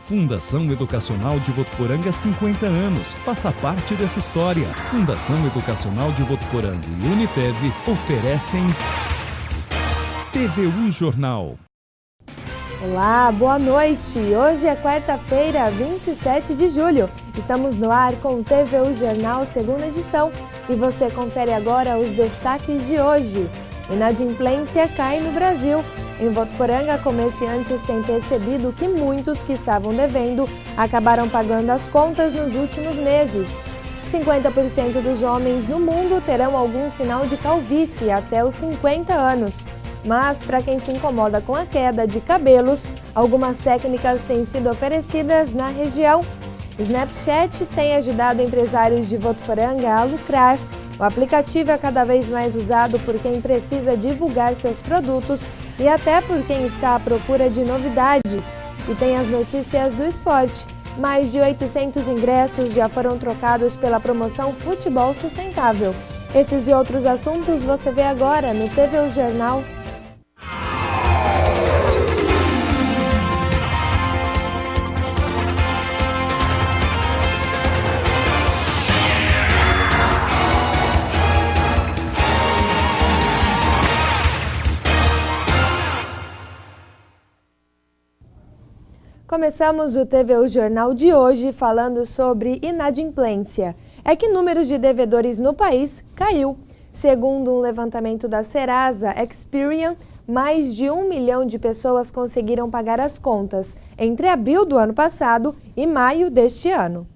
Fundação Educacional de Votuporanga, 50 anos. Faça parte dessa história. Fundação Educacional de Votuporanga e Unifev oferecem TVU Jornal. Olá, boa noite. Hoje é quarta-feira, 27 de julho. Estamos no ar com o TVU Jornal, segunda edição. E você confere agora os destaques de hoje. Inadimplência cai no Brasil. Em Votuporanga, comerciantes têm percebido que muitos que estavam devendo acabaram pagando as contas nos últimos meses. 50% dos homens no mundo terão algum sinal de calvície até os 50 anos. Mas, para quem se incomoda com a queda de cabelos, algumas técnicas têm sido oferecidas na região. Snapchat tem ajudado empresários de Votuporanga a lucrar. O aplicativo é cada vez mais usado por quem precisa divulgar seus produtos e até por quem está à procura de novidades. E tem as notícias do esporte. Mais de 800 ingressos já foram trocados pela promoção Futebol Sustentável. Esses e outros assuntos você vê agora no TVU Jornal. Começamos o TVU Jornal de hoje falando sobre inadimplência. É que números de devedores no país caiu. Segundo um levantamento da Serasa Experian, mais de 1 milhão de pessoas conseguiram pagar as contas entre abril do ano passado e maio deste ano.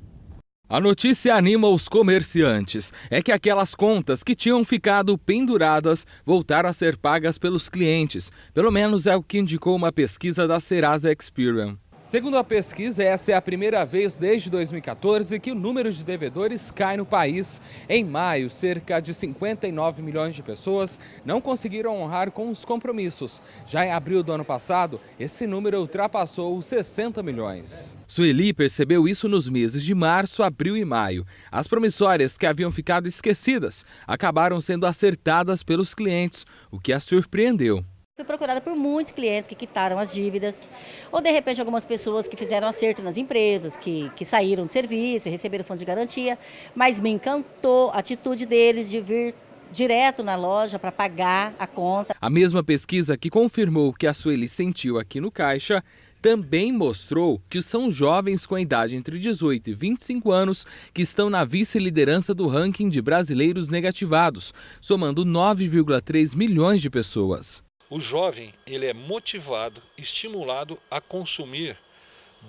A notícia anima os comerciantes. É que aquelas contas que tinham ficado penduradas voltaram a ser pagas pelos clientes. Pelo menos é o que indicou uma pesquisa da Serasa Experian. Segundo a pesquisa, essa é a primeira vez desde 2014 que o número de devedores cai no país. Em maio, cerca de 59 milhões de pessoas não conseguiram honrar com os compromissos. Já em abril do ano passado, esse número ultrapassou os 60 milhões. Sueli percebeu isso nos meses de março, abril e maio. As promissórias que haviam ficado esquecidas acabaram sendo acertadas pelos clientes, o que a surpreendeu. Fui procurada por muitos clientes que quitaram as dívidas, ou de repente algumas pessoas que fizeram acerto nas empresas, que saíram do serviço e receberam fundo de garantia, mas me encantou a atitude deles de vir direto na loja para pagar a conta. A mesma pesquisa que confirmou o que a Sueli sentiu aqui no caixa também mostrou que são jovens com a idade entre 18 e 25 anos que estão na vice-liderança do ranking de brasileiros negativados, somando 9,3 milhões de pessoas. O jovem, ele é motivado, estimulado a consumir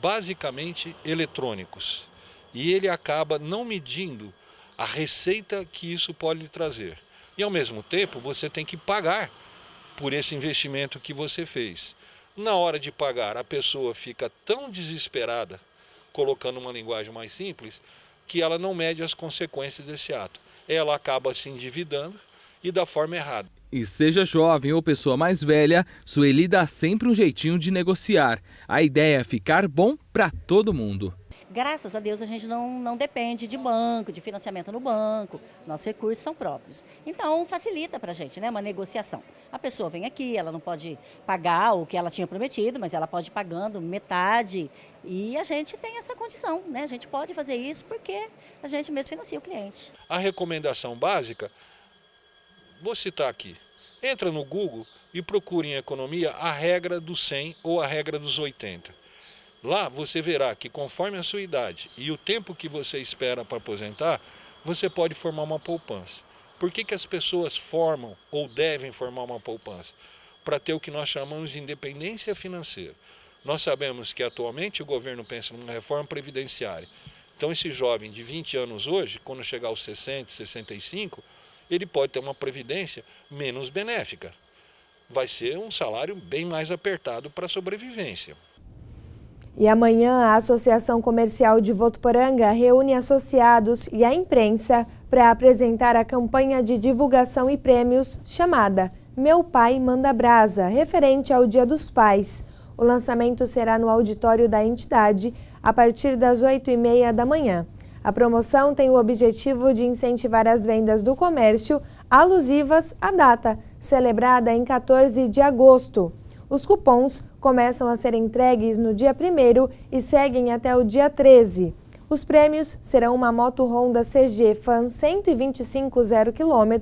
basicamente eletrônicos e ele acaba não medindo a receita que isso pode lhe trazer. E ao mesmo tempo você tem que pagar por esse investimento que você fez. Na hora de pagar, a pessoa fica tão desesperada, colocando uma linguagem mais simples, que ela não mede as consequências desse ato. Ela acaba se endividando e da forma errada. E seja jovem ou pessoa mais velha, Sueli dá sempre um jeitinho de negociar. A ideia é ficar bom para todo mundo. Graças a Deus a gente não depende de banco, de financiamento no banco, nossos recursos são próprios. Então facilita para a gente, né, uma negociação. A pessoa vem aqui, ela não pode pagar o que ela tinha prometido, mas ela pode ir pagando metade e a gente tem essa condição, né? A gente pode fazer isso porque a gente mesmo financia o cliente. A recomendação básica, vou citar aqui, entra no Google e procure em economia a regra dos 100 ou a regra dos 80. Lá você verá que conforme a sua idade e o tempo que você espera para aposentar, você pode formar uma poupança. Por que as pessoas formam ou devem formar uma poupança? Para ter o que nós chamamos de independência financeira. Nós sabemos que atualmente o governo pensa numa reforma previdenciária. Então esse jovem de 20 anos hoje, quando chegar aos 60, 65, ele pode ter uma previdência menos benéfica. Vai ser um salário bem mais apertado para a sobrevivência. E amanhã a Associação Comercial de Votuporanga reúne associados e a imprensa para apresentar a campanha de divulgação e prêmios chamada Meu Pai Manda Brasa, referente ao Dia dos Pais. O lançamento será no auditório da entidade a partir das 8h30 da manhã. A promoção tem o objetivo de incentivar as vendas do comércio alusivas à data, celebrada em 14 de agosto. Os cupons começam a ser entregues no dia 1º e seguem até o dia 13. Os prêmios serão uma moto Honda CG Fan 125 0 km,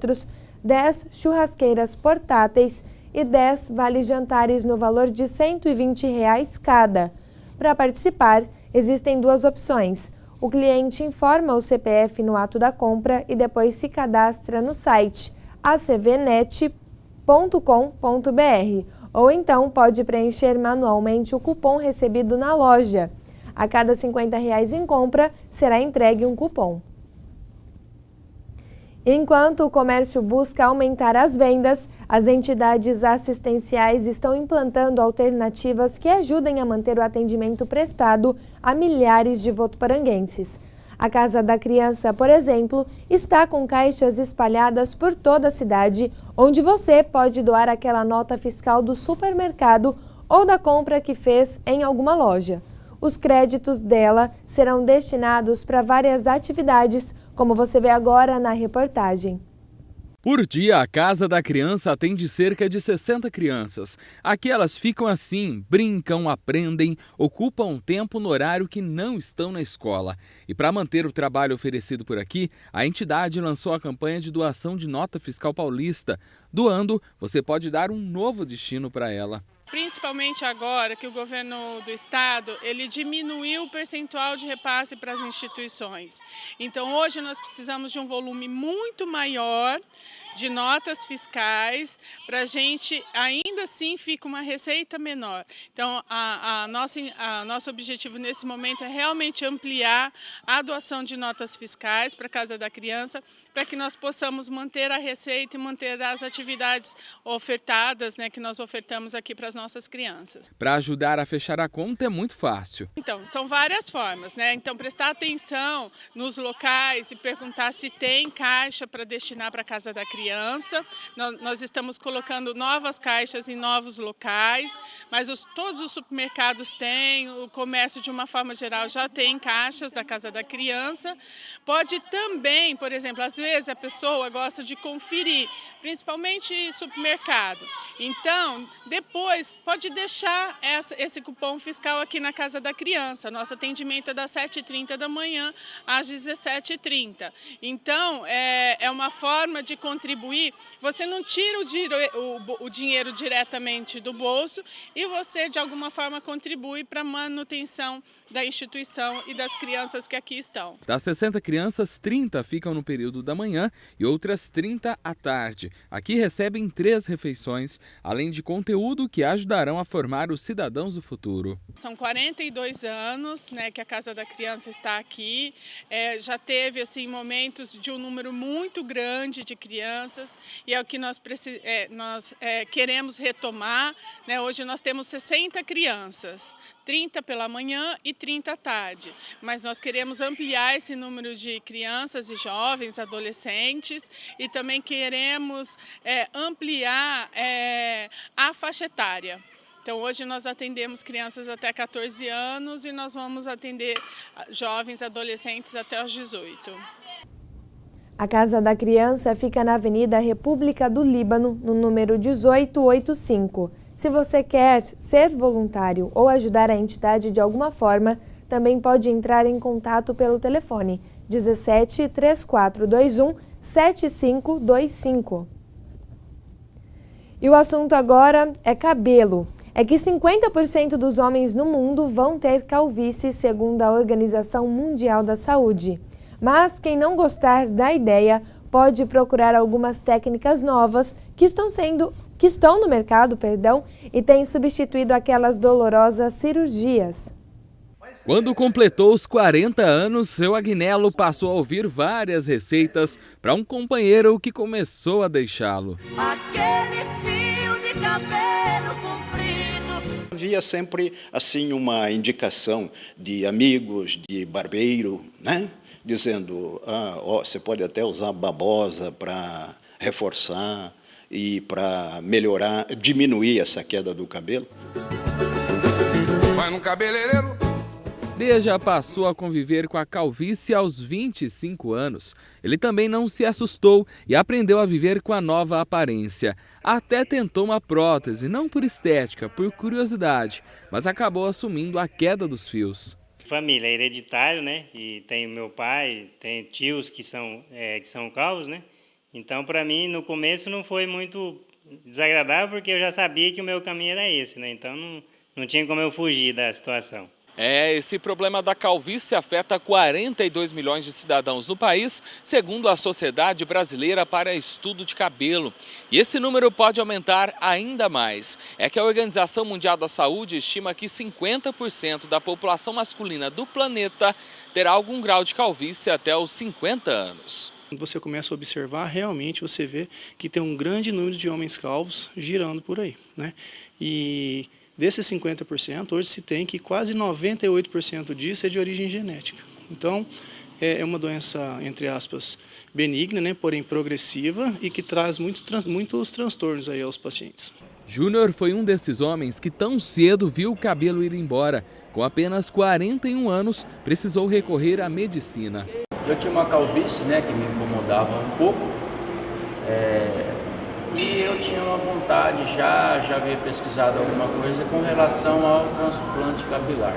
10 churrasqueiras portáteis e 10 vale-jantares no valor de R$ 120 cada. Para participar, existem duas opções. O cliente informa o CPF no ato da compra e depois se cadastra no site acvnet.com.br ou então pode preencher manualmente o cupom recebido na loja. A cada R$ 50 em compra, será entregue um cupom. Enquanto o comércio busca aumentar as vendas, as entidades assistenciais estão implantando alternativas que ajudem a manter o atendimento prestado a milhares de votuporanguenses. A Casa da Criança, por exemplo, está com caixas espalhadas por toda a cidade, onde você pode doar aquela nota fiscal do supermercado ou da compra que fez em alguma loja. Os créditos dela serão destinados para várias atividades, como você vê agora na reportagem. Por dia, a Casa da Criança atende cerca de 60 crianças. Aqui elas ficam assim, brincam, aprendem, ocupam tempo no horário que não estão na escola. E para manter o trabalho oferecido por aqui, a entidade lançou a campanha de doação de nota fiscal paulista. Doando, você pode dar um novo destino para ela. Principalmente agora que o governo do estado, ele diminuiu o percentual de repasse para as instituições. Então hoje nós precisamos de um volume muito maior de notas fiscais, para a gente ainda assim fica uma receita menor. Então nosso objetivo nesse momento é realmente ampliar a doação de notas fiscais para a Casa da Criança, para que nós possamos manter a receita e manter as atividades ofertadas, que nós ofertamos aqui para as nossas crianças. Para ajudar a fechar a conta é muito fácil. Então, são várias formas, Então, prestar atenção nos locais e perguntar se tem caixa para destinar para a Casa da Criança. Nós estamos colocando novas caixas em novos locais, mas todos os supermercados têm, o comércio de uma forma geral já tem caixas da Casa da Criança. Pode também, por exemplo, às vezes a pessoa gosta de conferir, principalmente supermercado. Então, depois pode deixar esse cupom fiscal aqui na Casa da Criança. Nosso atendimento é das 7h30 da manhã às 17h30. Então, é uma forma de contribuir. Você não tira o dinheiro diretamente do bolso e você, de alguma forma, contribui para a manutenção da instituição e das crianças que aqui estão. Das 60 crianças, 30 ficam no período da manhã e outras 30 à tarde. Aqui recebem 3 refeições, além de conteúdo que ajudarão a formar os cidadãos do futuro. São 42 anos que a Casa da Criança está aqui. Já teve momentos de um número muito grande de crianças e é o que nós queremos retomar. Hoje nós temos 60 crianças, 30 pela manhã e 30 à tarde, mas nós queremos ampliar esse número de crianças e jovens, adolescentes, e também queremos ampliar a faixa etária. Então hoje nós atendemos crianças até 14 anos e nós vamos atender jovens, adolescentes até os 18. A Casa da Criança fica na Avenida República do Líbano, no número 1885. Se você quer ser voluntário ou ajudar a entidade de alguma forma, também pode entrar em contato pelo telefone 17 3421 7525. E o assunto agora é cabelo. É que 50% dos homens no mundo vão ter calvície, segundo a Organização Mundial da Saúde. Mas quem não gostar da ideia pode procurar algumas técnicas novas que estão no mercado, e têm substituído aquelas dolorosas cirurgias. Quando completou os 40 anos, seu Agnello passou a ouvir várias receitas para um companheiro que começou a deixá-lo. Aquele fio de cabelo comprido. Havia sempre assim uma indicação de amigos, de barbeiro, dizendo, você pode até usar babosa para reforçar e para melhorar, diminuir essa queda do cabelo. Vai no cabeleireiro. Deja passou a conviver com a calvície aos 25 anos. Ele também não se assustou e aprendeu a viver com a nova aparência. Até tentou uma prótese, não por estética, por curiosidade, mas acabou assumindo a queda dos fios. Família, é hereditário, né? E tem meu pai, tem tios que são calvos, né? Então, para mim, no começo não foi muito desagradável, porque eu já sabia que o meu caminho era esse, né? Então, não tinha como eu fugir da situação. Esse problema da calvície afeta 42 milhões de cidadãos no país, segundo a Sociedade Brasileira para Estudo de Cabelo. E esse número pode aumentar ainda mais. É que a Organização Mundial da Saúde estima que 50% da população masculina do planeta terá algum grau de calvície até os 50 anos. Quando você começa a observar, realmente você vê que tem um grande número de homens calvos girando por aí, né? E desses 50%, hoje se tem que quase 98% disso é de origem genética. Então, é uma doença, entre aspas, benigna, né, porém progressiva e que traz muitos transtornos aí aos pacientes. Júnior foi um desses homens que tão cedo viu o cabelo ir embora. Com apenas 41 anos, precisou recorrer à medicina. Eu tinha uma calvície, né, que me incomodava um pouco. E eu tinha uma vontade, já havia pesquisado alguma coisa com relação ao transplante capilar.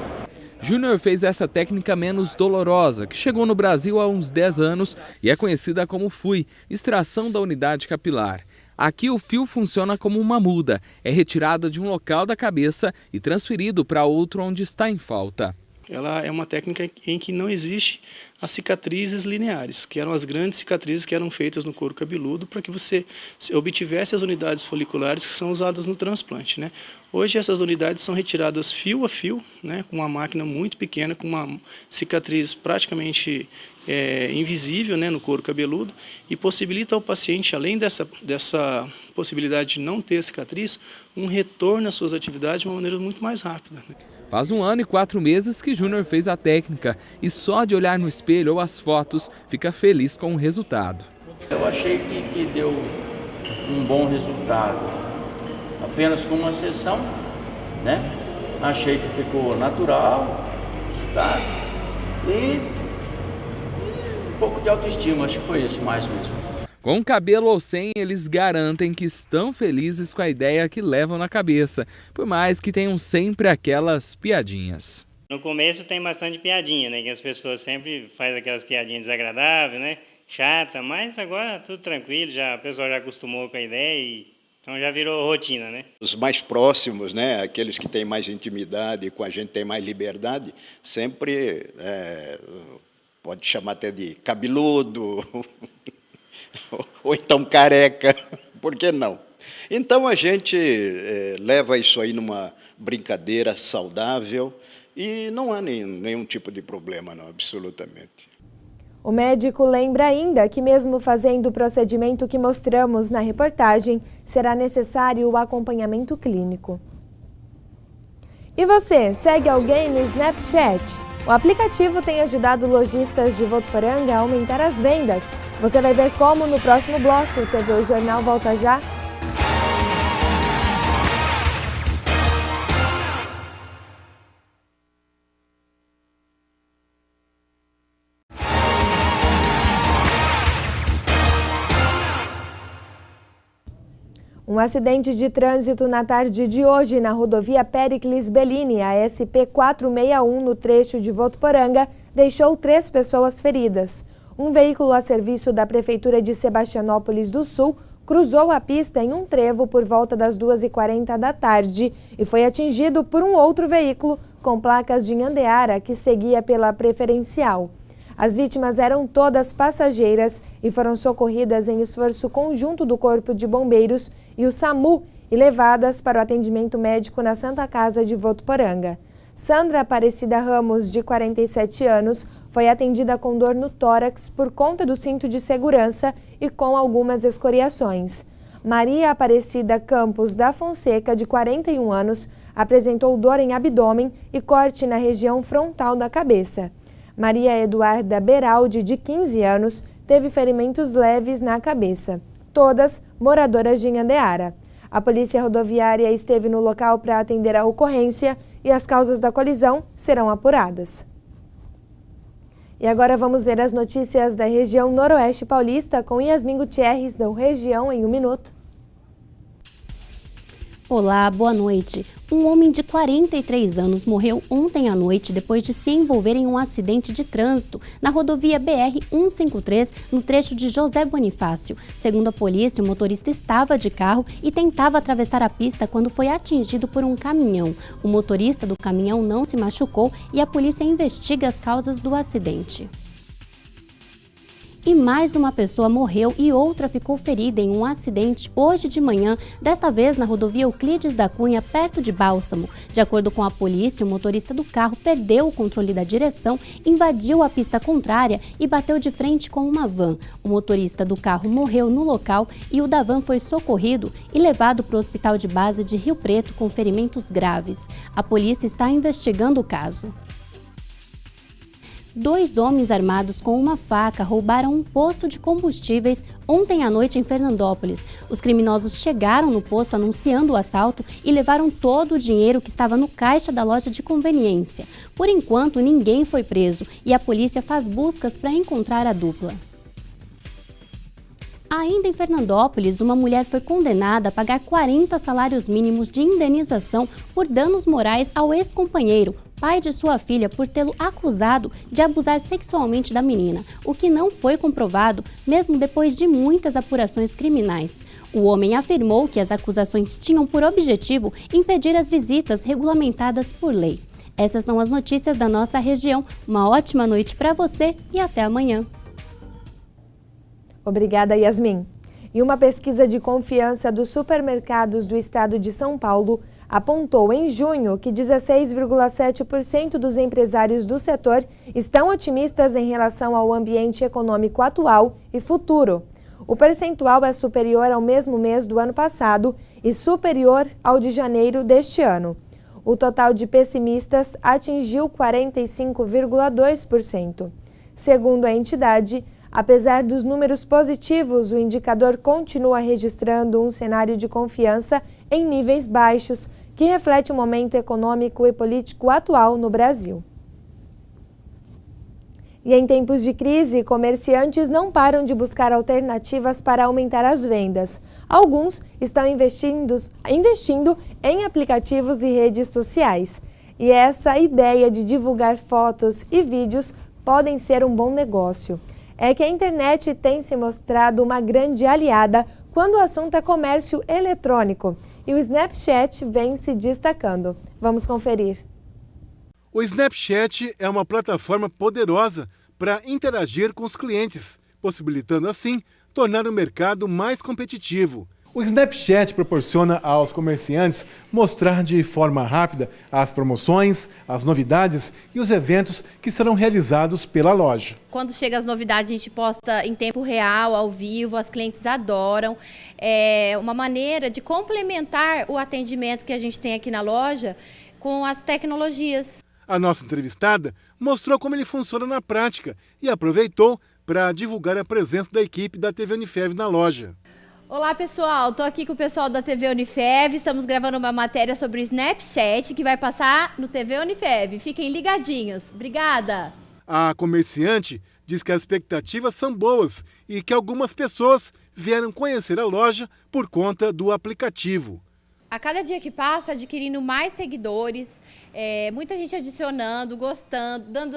Júnior fez essa técnica menos dolorosa, que chegou no Brasil há uns 10 anos e é conhecida como FUI, extração da unidade capilar. Aqui o fio funciona como uma muda, é retirada de um local da cabeça e transferido para outro onde está em falta. Ela é uma técnica em que não existe as cicatrizes lineares, que eram as grandes cicatrizes que eram feitas no couro cabeludo para que você obtivesse as unidades foliculares que são usadas no transplante, né? Hoje essas unidades são retiradas fio a fio, né, com uma máquina muito pequena, com uma cicatriz praticamente invisível, né, no couro cabeludo, e possibilita ao paciente, além dessa possibilidade de não ter cicatriz, um retorno às suas atividades de uma maneira muito mais rápida, né? Faz 1 ano e 4 meses que Júnior fez a técnica e só de olhar no espelho ou as fotos fica feliz com o resultado. Eu achei que deu um bom resultado, apenas com uma sessão, né? Achei que ficou natural, resultado, e um pouco de autoestima, acho que foi isso mais mesmo. Com cabelo ou sem, eles garantem que estão felizes com a ideia que levam na cabeça, por mais que tenham sempre aquelas piadinhas. No começo tem bastante piadinha, né? Que as pessoas sempre fazem aquelas piadinhas desagradáveis, né? Chata, mas agora tudo tranquilo, a pessoa já acostumou com a ideia então já virou rotina, né? Os mais próximos, né? Aqueles que têm mais intimidade, com a gente tem mais liberdade, sempre pode chamar até de cabeludo, ou então careca, por que não? Então a gente leva isso aí numa brincadeira saudável e não há nenhum tipo de problema, não, absolutamente. O médico lembra ainda que mesmo fazendo o procedimento que mostramos na reportagem, será necessário o acompanhamento clínico. E você, segue alguém no Snapchat? O aplicativo tem ajudado lojistas de Votuporanga a aumentar as vendas. Você vai ver como no próximo bloco. O TV O Jornal volta já. Um acidente de trânsito na tarde de hoje na rodovia Péricles Bellini, a SP-461, no trecho de Votuporanga, deixou 3 pessoas feridas. Um veículo a serviço da Prefeitura de Sebastianópolis do Sul cruzou a pista em um trevo por volta das 2h40 da tarde e foi atingido por um outro veículo com placas de Nhandeara que seguia pela preferencial. As vítimas eram todas passageiras e foram socorridas em esforço conjunto do Corpo de Bombeiros e o SAMU e levadas para o atendimento médico na Santa Casa de Votuporanga. Sandra Aparecida Ramos, de 47 anos, foi atendida com dor no tórax por conta do cinto de segurança e com algumas escoriações. Maria Aparecida Campos da Fonseca, de 41 anos, apresentou dor em abdômen e corte na região frontal da cabeça. Maria Eduarda Beraldi, de 15 anos, teve ferimentos leves na cabeça. Todas moradoras de Nhandeara. A Polícia Rodoviária esteve no local para atender a ocorrência e as causas da colisão serão apuradas. E agora vamos ver as notícias da região noroeste paulista com Yasmin Gutierrez, do Região em 1 Minuto. Olá, boa noite. Um homem de 43 anos morreu ontem à noite depois de se envolver em um acidente de trânsito na rodovia BR-153, no trecho de José Bonifácio. Segundo a polícia, o motorista estava de carro e tentava atravessar a pista quando foi atingido por um caminhão. O motorista do caminhão não se machucou e a polícia investiga as causas do acidente. E mais uma pessoa morreu e outra ficou ferida em um acidente hoje de manhã, desta vez na rodovia Euclides da Cunha, perto de Bálsamo. De acordo com a polícia, o motorista do carro perdeu o controle da direção, invadiu a pista contrária e bateu de frente com uma van. O motorista do carro morreu no local e o da van foi socorrido e levado para o hospital de base de Rio Preto com ferimentos graves. A polícia está investigando o caso. 2 homens armados com uma faca roubaram um posto de combustíveis ontem à noite em Fernandópolis. Os criminosos chegaram no posto anunciando o assalto e levaram todo o dinheiro que estava no caixa da loja de conveniência. Por enquanto, ninguém foi preso e a polícia faz buscas para encontrar a dupla. Ainda em Fernandópolis, uma mulher foi condenada a pagar 40 salários mínimos de indenização por danos morais ao ex-companheiro, pai de sua filha, por tê-lo acusado de abusar sexualmente da menina, o que não foi comprovado, mesmo depois de muitas apurações criminais. O homem afirmou que as acusações tinham por objetivo impedir as visitas regulamentadas por lei. Essas são as notícias da nossa região. Uma ótima noite para você e até amanhã. Obrigada, Yasmin. E uma pesquisa de confiança dos supermercados do estado de São Paulo apontou em junho que 16,7% dos empresários do setor estão otimistas em relação ao ambiente econômico atual e futuro. O percentual é superior ao mesmo mês do ano passado e superior ao de janeiro deste ano. O total de pessimistas atingiu 45,2%. Segundo a entidade, apesar dos números positivos, o indicador continua registrando um cenário de confiança em níveis baixos, que reflete o momento econômico e político atual no Brasil. E em tempos de crise, comerciantes não param de buscar alternativas para aumentar as vendas. Alguns estão investindo em aplicativos e redes sociais. E essa ideia de divulgar fotos e vídeos podem ser um bom negócio. É que a internet tem se mostrado uma grande aliada quando o assunto é comércio eletrônico, e o Snapchat vem se destacando. Vamos conferir. O Snapchat é uma plataforma poderosa para interagir com os clientes, possibilitando assim tornar o mercado mais competitivo. O Snapchat proporciona aos comerciantes mostrar de forma rápida as promoções, as novidades e os eventos que serão realizados pela loja. Quando chega as novidades, a gente posta em tempo real, ao vivo, as clientes adoram. É uma maneira de complementar o atendimento que a gente tem aqui na loja com as tecnologias. A nossa entrevistada mostrou como ele funciona na prática e aproveitou para divulgar a presença da equipe da TV Unifev na loja. Olá pessoal, estou aqui com o pessoal da TV Unifev, estamos gravando uma matéria sobre o Snapchat que vai passar no TV Unifev. Fiquem ligadinhos. Obrigada! A comerciante diz que as expectativas são boas e que algumas pessoas vieram conhecer a loja por conta do aplicativo. A cada dia que passa, adquirindo mais seguidores, muita gente adicionando, gostando, dando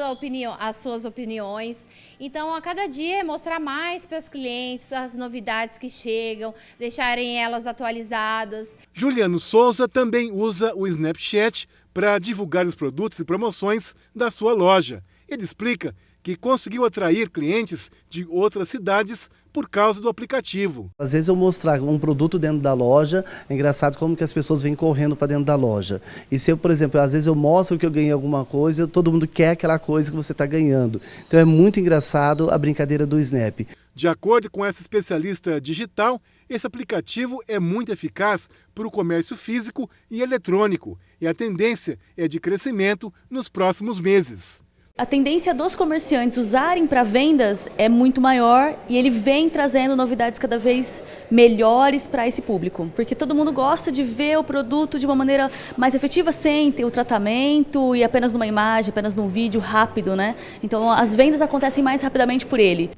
as suas opiniões. Então, a cada dia é mostrar mais para os clientes as novidades que chegam, deixarem elas atualizadas. Juliano Souza também usa o Snapchat para divulgar os produtos e promoções da sua loja. Ele explica que conseguiu atrair clientes de outras cidades por causa do aplicativo. Às vezes eu mostrar um produto dentro da loja, é engraçado como que as pessoas vêm correndo para dentro da loja. E se eu, por exemplo, às vezes eu mostro que eu ganhei alguma coisa, todo mundo quer aquela coisa que você está ganhando. Então é muito engraçado a brincadeira do Snap. De acordo com essa especialista digital, esse aplicativo é muito eficaz para o comércio físico e eletrônico, e a tendência é de crescimento nos próximos meses. A tendência dos comerciantes usarem para vendas é muito maior e ele vem trazendo novidades cada vez melhores para esse público, porque todo mundo gosta de ver o produto de uma maneira mais efetiva, sem ter o tratamento e apenas numa imagem, apenas num vídeo rápido, né? Então as vendas acontecem mais rapidamente por ele.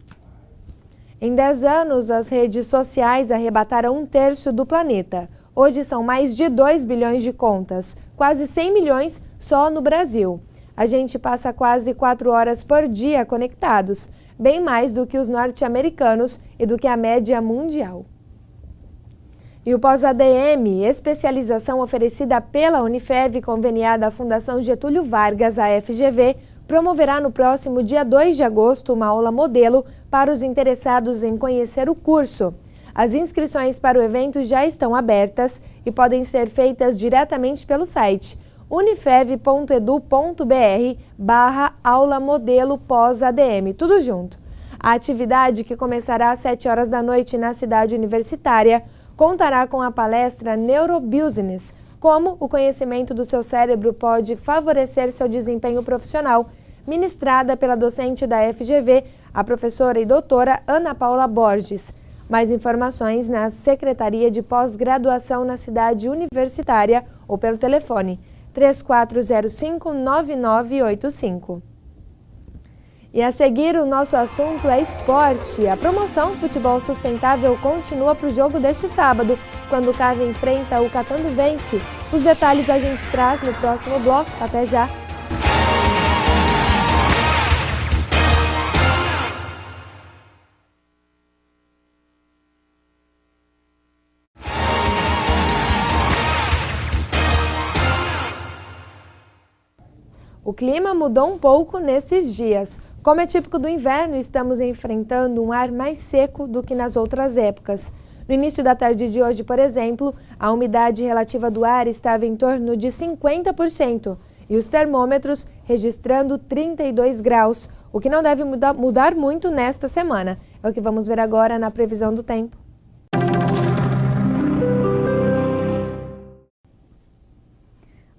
Em 10 anos, as redes sociais arrebataram 1/3 do planeta. Hoje são mais de 2 bilhões de contas, quase 100 milhões só no Brasil. A gente passa quase 4 horas por dia conectados, bem mais do que os norte-americanos e do que a média mundial. E o pós-ADM, especialização oferecida pela Unifev, conveniada à Fundação Getúlio Vargas, a FGV, promoverá no próximo dia 2 de agosto uma aula modelo para os interessados em conhecer o curso. As inscrições para o evento já estão abertas e podem ser feitas diretamente pelo site unifev.edu.br/aula modelo pós-ADM, tudo junto. A atividade, que começará às 7 horas da noite na cidade universitária, contará com a palestra Neurobusiness, como o conhecimento do seu cérebro pode favorecer seu desempenho profissional, ministrada pela docente da FGV, a professora e doutora Ana Paula Borges. Mais informações na Secretaria de Pós-Graduação na cidade universitária ou pelo telefone 3405-9985. E a seguir, o nosso assunto é esporte. A promoção Futebol Sustentável continua para o jogo deste sábado, quando o CAV enfrenta o Catanduvense. Os detalhes a gente traz no próximo bloco. Até já! O clima mudou um pouco nesses dias. Como é típico do inverno, estamos enfrentando um ar mais seco do que nas outras épocas. No início da tarde de hoje, por exemplo, a umidade relativa do ar estava em torno de 50% e os termômetros registrando 32 graus, o que não deve mudar muito nesta semana. É o que vamos ver agora na previsão do tempo.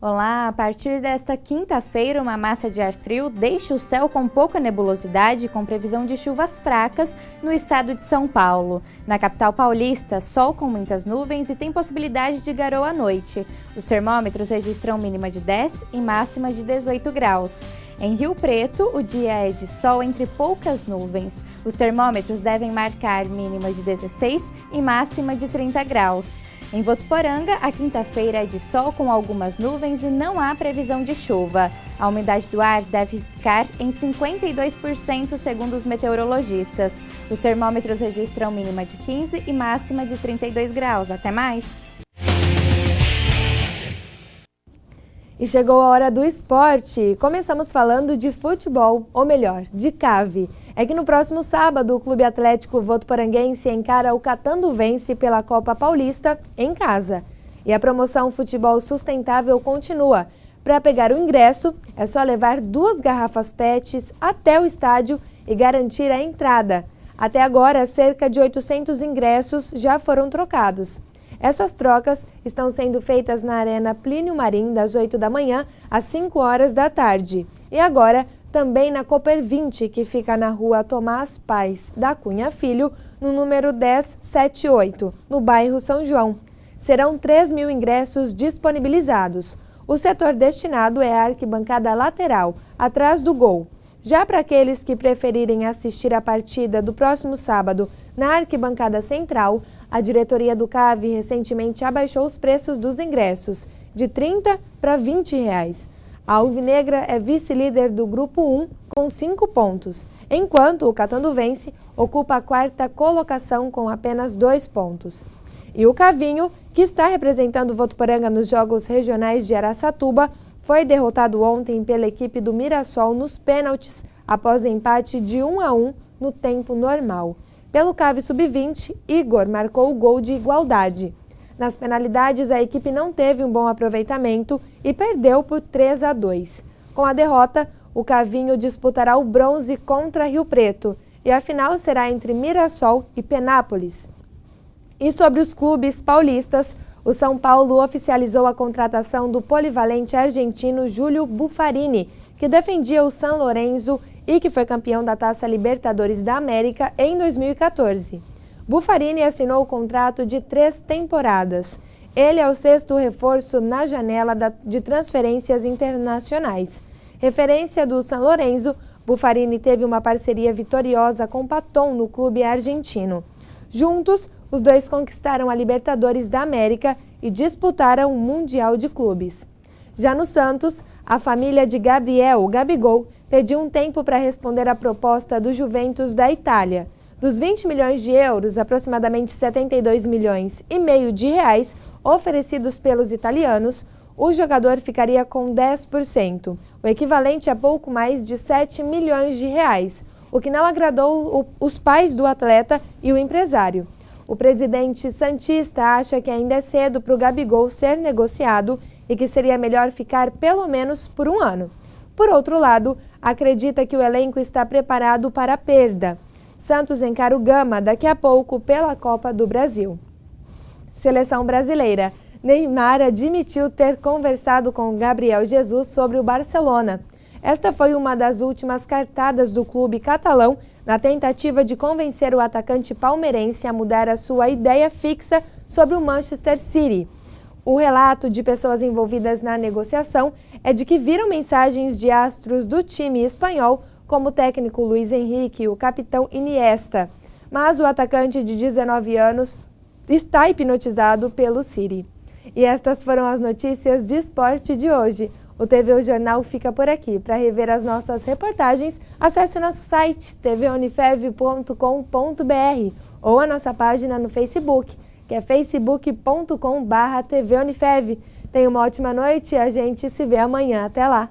Olá, a partir desta quinta-feira, uma massa de ar frio deixa o céu com pouca nebulosidade, com previsão de chuvas fracas no estado de São Paulo. Na capital paulista, sol com muitas nuvens e tem possibilidade de garoa à noite. Os termômetros registram mínima de 10 e máxima de 18 graus. Em Rio Preto, o dia é de sol entre poucas nuvens. Os termômetros devem marcar mínima de 16 e máxima de 30 graus. Em Votuporanga, a quinta-feira é de sol com algumas nuvens e não há previsão de chuva. A umidade do ar deve ficar em 52%, segundo os meteorologistas. Os termômetros registram mínima de 15 e máxima de 32 graus. Até mais! E chegou a hora do esporte. Começamos falando de futebol, ou melhor, de CAV. É que no próximo sábado o Clube Atlético Votuporanguense encara o Catanduvense pela Copa Paulista em casa. E a promoção Futebol Sustentável continua. Para pegar o ingresso, é só levar 2 garrafas PETs até o estádio e garantir a entrada. Até agora, cerca de 800 ingressos já foram trocados. Essas trocas estão sendo feitas na Arena Plínio Marim, das 8 da manhã às 5 horas da tarde. E agora, também na Cooper 20, que fica na rua Tomás Pais da Cunha Filho, no número 1078, no bairro São João. Serão 3.000 ingressos disponibilizados. O setor destinado é a arquibancada lateral, atrás do gol. Já para aqueles que preferirem assistir a partida do próximo sábado na arquibancada central, a diretoria do CAV recentemente abaixou os preços dos ingressos, de R$ 30 para R$ 20. A Alvinegra é vice-líder do Grupo 1 com 5 pontos, enquanto o Catanduvense ocupa a 4ª colocação com apenas 2 pontos. E o Cavinho, que está representando o Votuporanga nos Jogos Regionais de Araçatuba, foi derrotado ontem pela equipe do Mirassol nos pênaltis, após empate de 1-1 no tempo normal. Pelo CAV Sub-20, Igor marcou o gol de igualdade. Nas penalidades, a equipe não teve um bom aproveitamento e perdeu por 3-2. Com a derrota, o Cavinho disputará o bronze contra Rio Preto e a final será entre Mirassol e Penápolis. E sobre os clubes paulistas, o São Paulo oficializou a contratação do polivalente argentino Júlio Buffarini, que defendia o San Lorenzo e que foi campeão da Taça Libertadores da América em 2014. Buffarini assinou o contrato de 3 temporadas. Ele é o 6º reforço na janela de transferências internacionais. Referência do San Lorenzo, Buffarini teve uma parceria vitoriosa com Paton no clube argentino. Juntos, os dois conquistaram a Libertadores da América e disputaram o Mundial de Clubes. Já no Santos, a família de Gabriel, Gabigol, pediu um tempo para responder à proposta do Juventus da Itália. Dos 20 milhões de euros, aproximadamente 72 milhões e meio de reais oferecidos pelos italianos, o jogador ficaria com 10%, o equivalente a pouco mais de 7 milhões de reais, o que não agradou os pais do atleta e o empresário. O presidente santista acha que ainda é cedo para o Gabigol ser negociado e que seria melhor ficar pelo menos por um ano. Por outro lado, acredita que o elenco está preparado para a perda. Santos encara o Gama daqui a pouco pela Copa do Brasil. Seleção brasileira. Neymar admitiu ter conversado com Gabriel Jesus sobre o Barcelona. Esta foi uma das últimas cartadas do clube catalão na tentativa de convencer o atacante palmeirense a mudar a sua ideia fixa sobre o Manchester City. O relato de pessoas envolvidas na negociação é de que viram mensagens de astros do time espanhol, como o técnico Luis Henrique e o capitão Iniesta. Mas o atacante de 19 anos está hipnotizado pelo City. E estas foram as notícias de esporte de hoje. O TV Jornal fica por aqui. Para rever as nossas reportagens, acesse o nosso site tvunifev.com.br ou a nossa página no Facebook, que é facebook.com/tvunifev. Tenha uma ótima noite e a gente se vê amanhã. Até lá!